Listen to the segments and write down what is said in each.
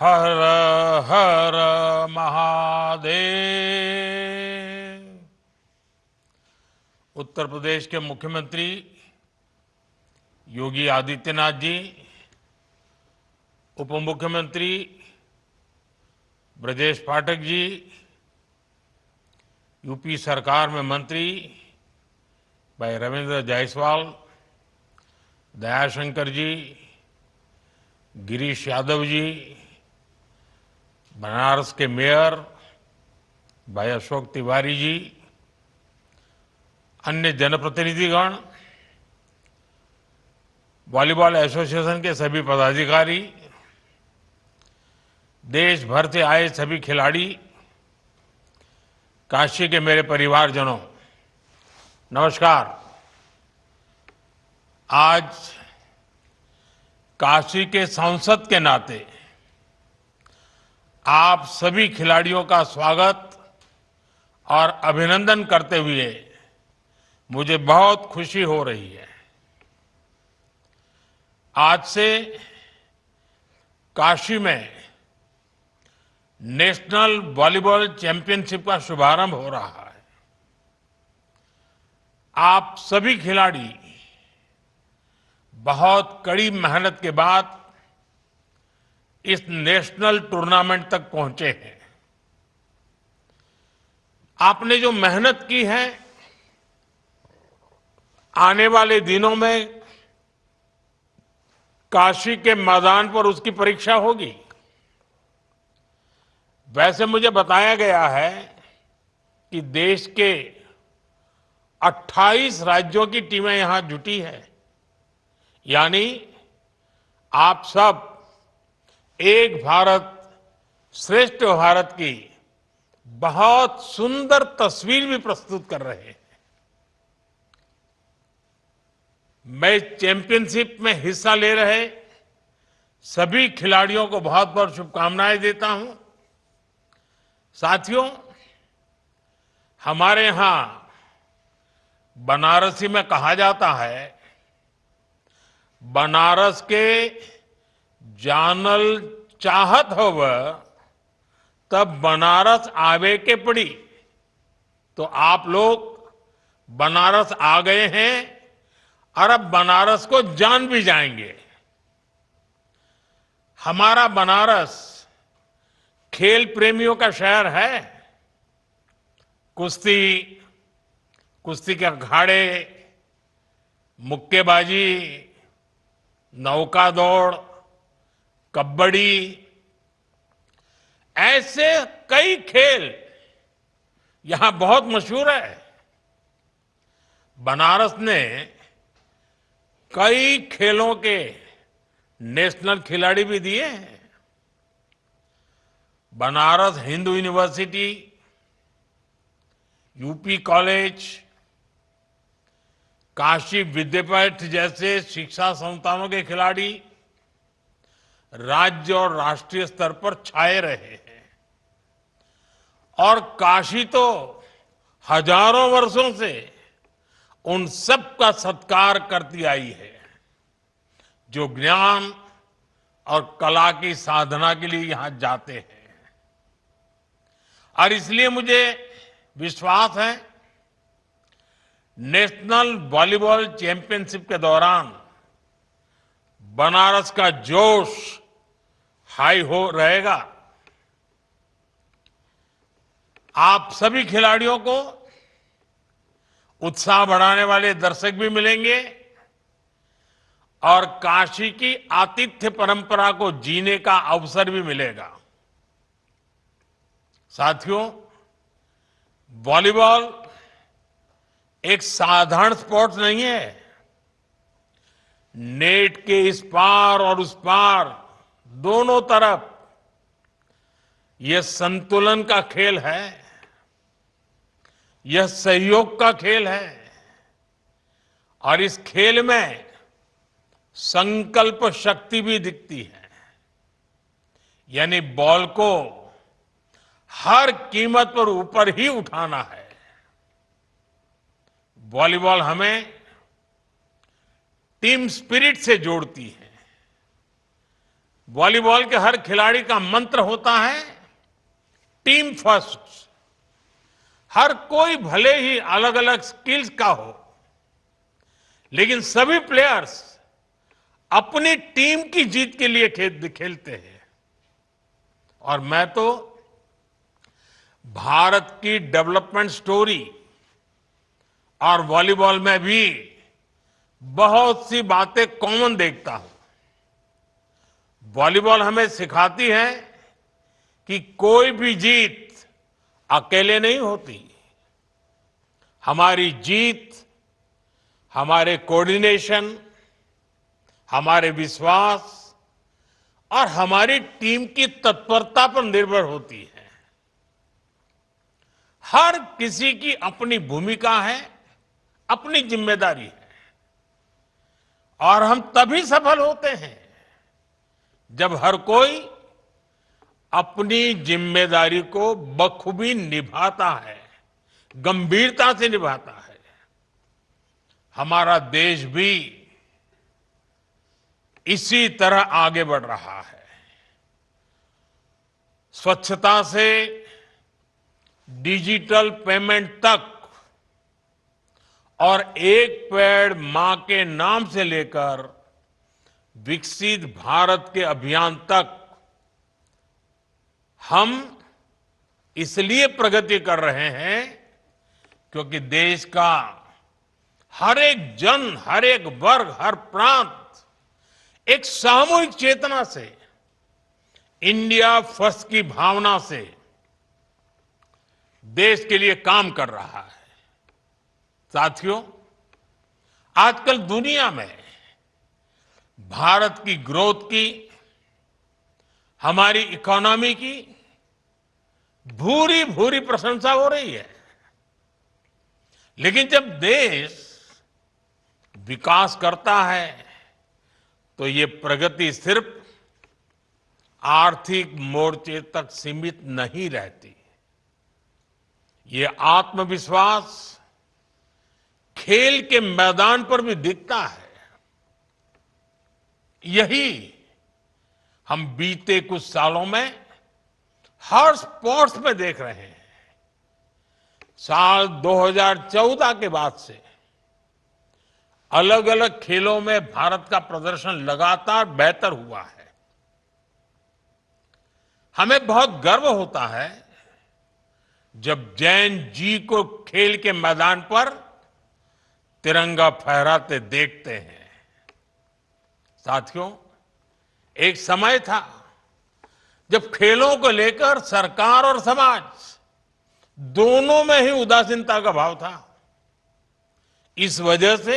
हर हर महादेव। उत्तर प्रदेश के मुख्यमंत्री योगी आदित्यनाथ जी, उप मुख्यमंत्री ब्रजेश पाठक जी, यूपी सरकार में मंत्री भाई रविंद्र जायसवाल, दयाशंकर जी, गिरीश यादव जी, बनारस के मेयर भाई अशोक तिवारी जी, अन्य जनप्रतिनिधिगण, वॉलीबॉल एसोसिएशन के सभी पदाधिकारी, देश भर से आए सभी खिलाड़ी, काशी के मेरे परिवारजनों, नमस्कार। आज काशी के सांसद के नाते आप सभी खिलाड़ियों का स्वागत और अभिनंदन करते हुए मुझे बहुत खुशी हो रही है। आज से काशी में नेशनल वॉलीबॉल चैंपियनशिप का शुभारंभ हो रहा है। आप सभी खिलाड़ी बहुत कड़ी मेहनत के बाद इस नेशनल टूर्नामेंट तक पहुंचे हैं। आपने जो मेहनत की है, आने वाले दिनों में काशी के मैदान पर उसकी परीक्षा होगी। वैसे मुझे बताया गया है कि देश के 28 राज्यों की टीमें यहां जुटी है, यानी आप सब एक भारत श्रेष्ठ भारत की बहुत सुंदर तस्वीर भी प्रस्तुत कर रहे हैं। मैं चैंपियनशिप में हिस्सा ले रहे सभी खिलाड़ियों को बहुत बहुत शुभकामनाएं देता हूं। साथियों, हमारे यहां बनारसी में कहा जाता है, बनारस के जानल चाहत होव तब बनारस आवे के पड़ी। तो आप लोग बनारस आ गए हैं और अब बनारस को जान भी जाएंगे। हमारा बनारस खेल प्रेमियों का शहर है। कुश्ती, कुश्ती के अखाड़े, मुक्केबाजी, नौका दौड़, कबड्डी, ऐसे कई खेल यहां बहुत मशहूर है। बनारस ने कई खेलों के नेशनल खिलाड़ी भी दिए हैं। Banaras Hindu university, UP college, Kashi Vidyapith जैसे शिक्षा संस्थानों के खिलाड़ी राज्य और राष्ट्रीय स्तर पर छाए रहे हैं। और काशी तो हजारों वर्षों से उन सब का सत्कार करती आई है जो ज्ञान और कला की साधना के लिए यहां जाते हैं। और इसलिए मुझे विश्वास है, नेशनल वॉलीबॉल चैंपियनशिप के दौरान बनारस का जोश हाई हो रहेगा। आप सभी खिलाड़ियों को उत्साह बढ़ाने वाले दर्शक भी मिलेंगे और काशी की आतिथ्य परंपरा को जीने का अवसर भी मिलेगा। साथियों, वॉलीबॉल एक साधारण स्पोर्ट नहीं है। नेट के इस पार और उस पार दोनों तरफ यह संतुलन का खेल है, यह सहयोग का खेल है और इस खेल में संकल्प शक्ति भी दिखती है। यानी बॉल को हर कीमत पर ऊपर ही उठाना है। वॉलीबॉल हमें टीम स्पिरिट से जोड़ती है। वॉलीबॉल के हर खिलाड़ी का मंत्र होता है टीम फर्स्ट। हर कोई भले ही अलग अलग स्किल्स का हो, लेकिन सभी प्लेयर्स अपनी टीम की जीत के लिए खेलते हैं। और मैं तो भारत की डेवलपमेंट स्टोरी और वॉलीबॉल में भी बहुत सी बातें कॉमन देखता हूं। वॉलीबॉल हमें सिखाती है कि कोई भी जीत अकेले नहीं होती। हमारी जीत हमारे कोऑर्डिनेशन, हमारे विश्वास और हमारी टीम की तत्परता पर निर्भर होती है। हर किसी की अपनी भूमिका है, अपनी जिम्मेदारी है, और हम तभी सफल होते हैं जब हर कोई अपनी जिम्मेदारी को बखूबी निभाता है, गंभीरता से निभाता है। हमारा देश भी इसी तरह आगे बढ़ रहा है। स्वच्छता से डिजिटल पेमेंट तक और एक पेड़ मां के नाम से लेकर विकसित भारत के अभियान तक हम इसलिए प्रगति कर रहे हैं क्योंकि देश का हर एक जन, हर एक वर्ग, हर प्रांत एक सामूहिक चेतना से, इंडिया फर्स्ट की भावना से देश के लिए काम कर रहा है। साथियों, आजकल दुनिया में भारत की ग्रोथ की, हमारी इकोनॉमी की भूरी भूरी प्रशंसा हो रही है। लेकिन जब देश विकास करता है तो ये प्रगति सिर्फ आर्थिक मोर्चे तक सीमित नहीं रहती। ये आत्मविश्वास खेल के मैदान पर भी दिखता है। यही हम बीते कुछ सालों में हर स्पोर्ट्स में देख रहे हैं। साल 2014 के बाद से अलग अलग खेलों में भारत का प्रदर्शन लगातार बेहतर हुआ है। हमें बहुत गर्व होता है जब जैन जी को खेल के मैदान पर तिरंगा फहराते देखते हैं। साथियों, एक समय था जब खेलों को लेकर सरकार और समाज दोनों में ही उदासीनता का भाव था। इस वजह से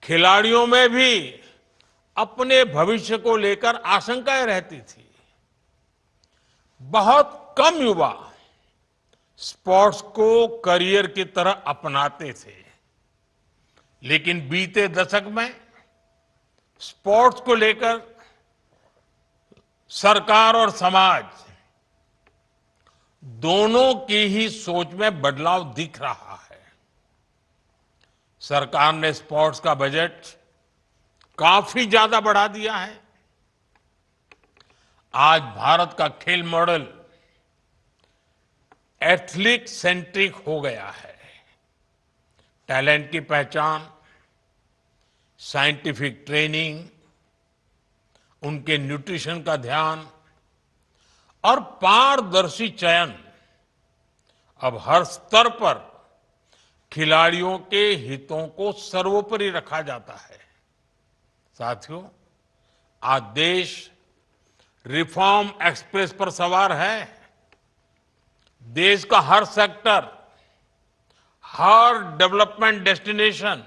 खिलाड़ियों में भी अपने भविष्य को लेकर आशंकाएं रहती थी। बहुत कम युवा स्पोर्ट्स को करियर की तरह अपनाते थे। लेकिन बीते दशक में स्पोर्ट्स को लेकर सरकार और समाज दोनों की ही सोच में बदलाव दिख रहा है। सरकार ने स्पोर्ट्स का बजट काफी ज्यादा बढ़ा दिया है। आज भारत का खेल मॉडल एथलीट सेंट्रिक हो गया है। टैलेंट की पहचान, साइंटिफिक ट्रेनिंग, उनके न्यूट्रिशन का ध्यान और पारदर्शी चयन अब हर स्तर पर खिलाड़ियों के हितों को सर्वोपरि रखा जाता है। साथियों, आज देश रिफॉर्म एक्सप्रेस पर सवार है। देश का हर सेक्टर, हर डेवलपमेंट डेस्टिनेशन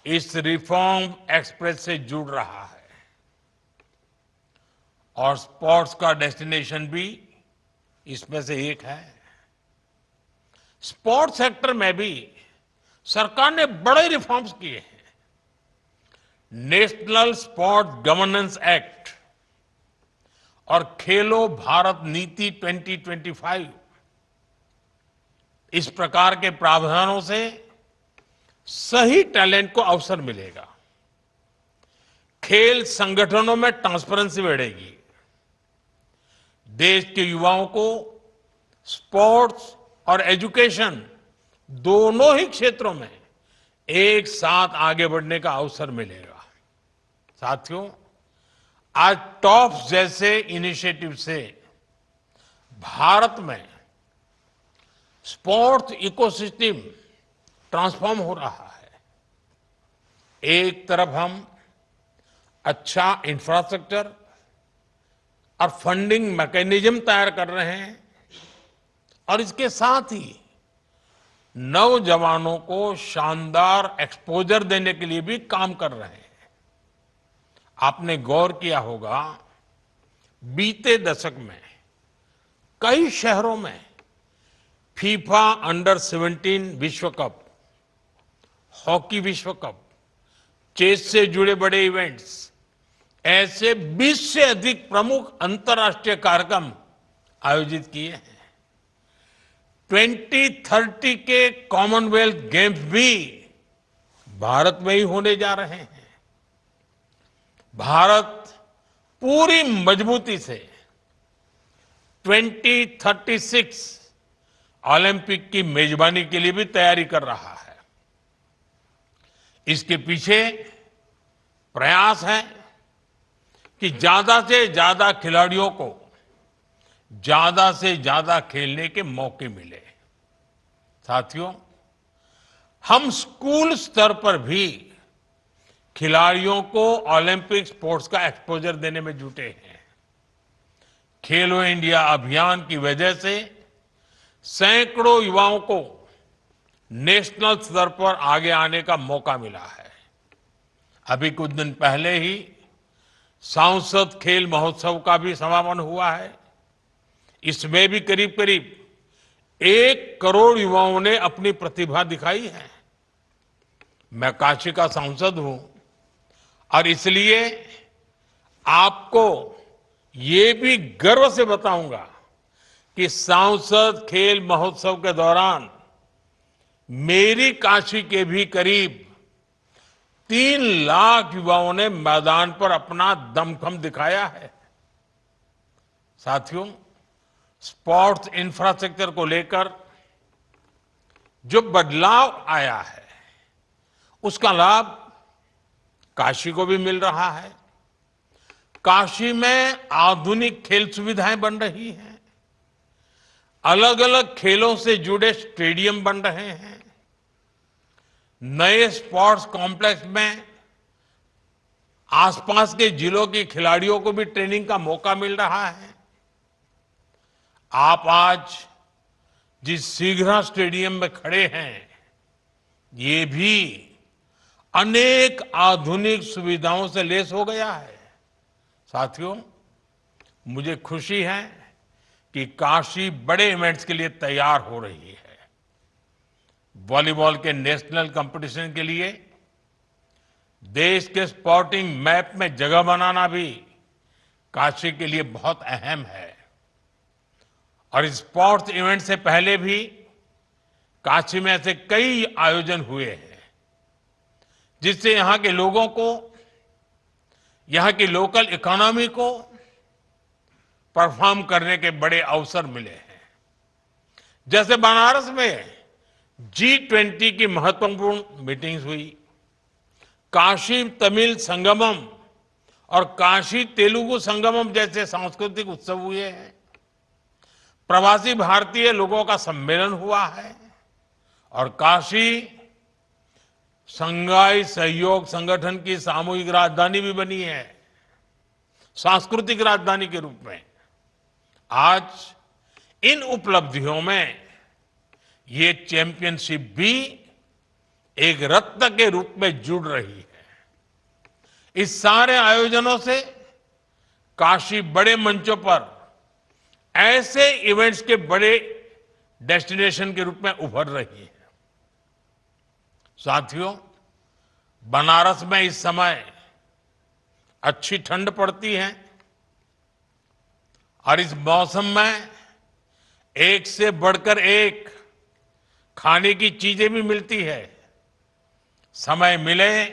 इस रिफॉर्म एक्सप्रेस से जुड़ रहा है। और स्पोर्ट्स का डेस्टिनेशन भी इसमें से एक है। स्पोर्ट्स सेक्टर में भी सरकार ने बड़े रिफॉर्म्स किए हैं। नेशनल स्पोर्ट्स गवर्नेंस एक्ट और खेलो भारत नीति 2025, इस प्रकार के प्रावधानों से सही टैलेंट को अवसर मिलेगा। खेल संगठनों में ट्रांसपेरेंसी बढ़ेगी। देश के युवाओं को स्पोर्ट्स और एजुकेशन दोनों ही क्षेत्रों में एक साथ आगे बढ़ने का अवसर मिलेगा। साथियों, आज टॉप्स जैसे इनिशिएटिव से भारत में स्पोर्ट्स इकोसिस्टम ट्रांसफॉर्म हो रहा है। एक तरफ हम अच्छा इंफ्रास्ट्रक्चर और फंडिंग मैकेनिज्म तैयार कर रहे हैं और इसके साथ ही नौजवानों को शानदार एक्सपोजर देने के लिए भी काम कर रहे हैं। आपने गौर किया होगा, बीते दशक में कई शहरों में फीफा अंडर 17 विश्व कप, हॉकी विश्व कप, चेस से जुड़े बड़े इवेंट्स, ऐसे 20 से अधिक प्रमुख अंतर्राष्ट्रीय कार्यक्रम आयोजित किए हैं। 2030 के कॉमनवेल्थ गेम्स भी भारत में ही होने जा रहे हैं। भारत पूरी मजबूती से 2036 ओलंपिक की मेजबानी के लिए भी तैयारी कर रहा है। इसके पीछे प्रयास है कि ज्यादा से ज्यादा खिलाड़ियों को ज्यादा से ज्यादा खेलने के मौके मिले। साथियों, हम स्कूल स्तर पर भी खिलाड़ियों को ओलंपिक स्पोर्ट्स का एक्सपोजर देने में जुटे हैं। खेलो इंडिया अभियान की वजह से सैकड़ों युवाओं को नेशनल स्तर पर आगे आने का मौका मिला है। अभी कुछ दिन पहले ही सांसद खेल महोत्सव का भी समापन हुआ है। इसमें भी करीब करीब 1 करोड़ युवाओं ने अपनी प्रतिभा दिखाई है। मैं काशी का सांसद हूं और इसलिए आपको ये भी गर्व से बताऊंगा कि सांसद खेल महोत्सव के दौरान मेरी काशी के भी करीब 3 लाख युवाओं ने मैदान पर अपना दमखम दिखाया है। साथियों, स्पोर्ट्स इंफ्रास्ट्रक्चर को लेकर जो बदलाव आया है, उसका लाभ काशी को भी मिल रहा है। काशी में आधुनिक खेल सुविधाएं बन रही हैं। अलग अलग खेलों से जुड़े स्टेडियम बन रहे हैं। नए स्पोर्ट्स कॉम्प्लेक्स में आसपास के जिलों के खिलाड़ियों को भी ट्रेनिंग का मौका मिल रहा है। आप आज जिस सीघरा स्टेडियम में खड़े हैं, ये भी अनेक आधुनिक सुविधाओं से लैस हो गया है। साथियों, मुझे खुशी है कि काशी बड़े इवेंट्स के लिए तैयार हो रही है। वॉलीबॉल के नेशनल कंपटीशन के लिए देश के स्पोर्टिंग मैप में जगह बनाना भी काशी के लिए बहुत अहम है। और इस स्पोर्ट्स इवेंट से पहले भी काशी में ऐसे कई आयोजन हुए हैं, जिससे यहां के लोगों को, यहां की लोकल इकोनॉमी को परफॉर्म करने के बड़े अवसर मिले हैं। जैसे बनारस में G20 की महत्वपूर्ण मीटिंग्स हुई, काशी तमिल संगमम और काशी तेलुगु संगमम जैसे सांस्कृतिक उत्सव हुए हैं। प्रवासी भारतीय लोगों का सम्मेलन हुआ है और काशी शंघाई सहयोग संगठन की सामूहिक राजधानी भी बनी है, सांस्कृतिक राजधानी के रूप में। आज इन उपलब्धियों में ये चैंपियनशिप भी एक रत्न के रूप में जुड़ रही है। इस सारे आयोजनों से काशी बड़े मंचों पर ऐसे इवेंट्स के बड़े डेस्टिनेशन के रूप में उभर रही है। साथियों, बनारस में इस समय अच्छी ठंड पड़ती है और इस मौसम में एक से बढ़कर एक खाने की चीजें भी मिलती है। समय मिले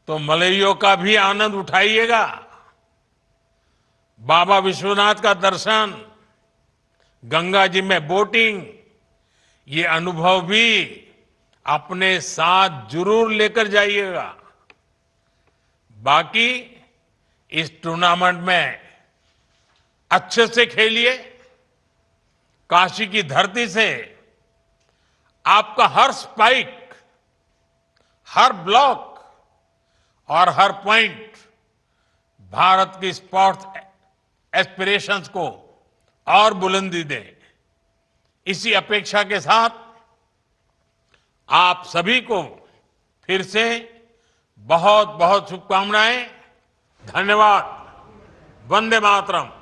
तो मलइयों का भी आनंद उठाइएगा। बाबा विश्वनाथ का दर्शन, गंगा जी में बोटिंग, ये अनुभव भी अपने साथ जरूर लेकर जाइएगा। बाकी इस टूर्नामेंट में अच्छे से खेलिए। काशी की धरती से आपका हर स्पाइक, हर ब्लॉक और हर पॉइंट भारत की स्पोर्ट्स एस्पिरेशंस को और बुलंदी दे। इसी अपेक्षा के साथ आप सभी को फिर से बहुत बहुत शुभकामनाएं। धन्यवाद। वंदे मातरम।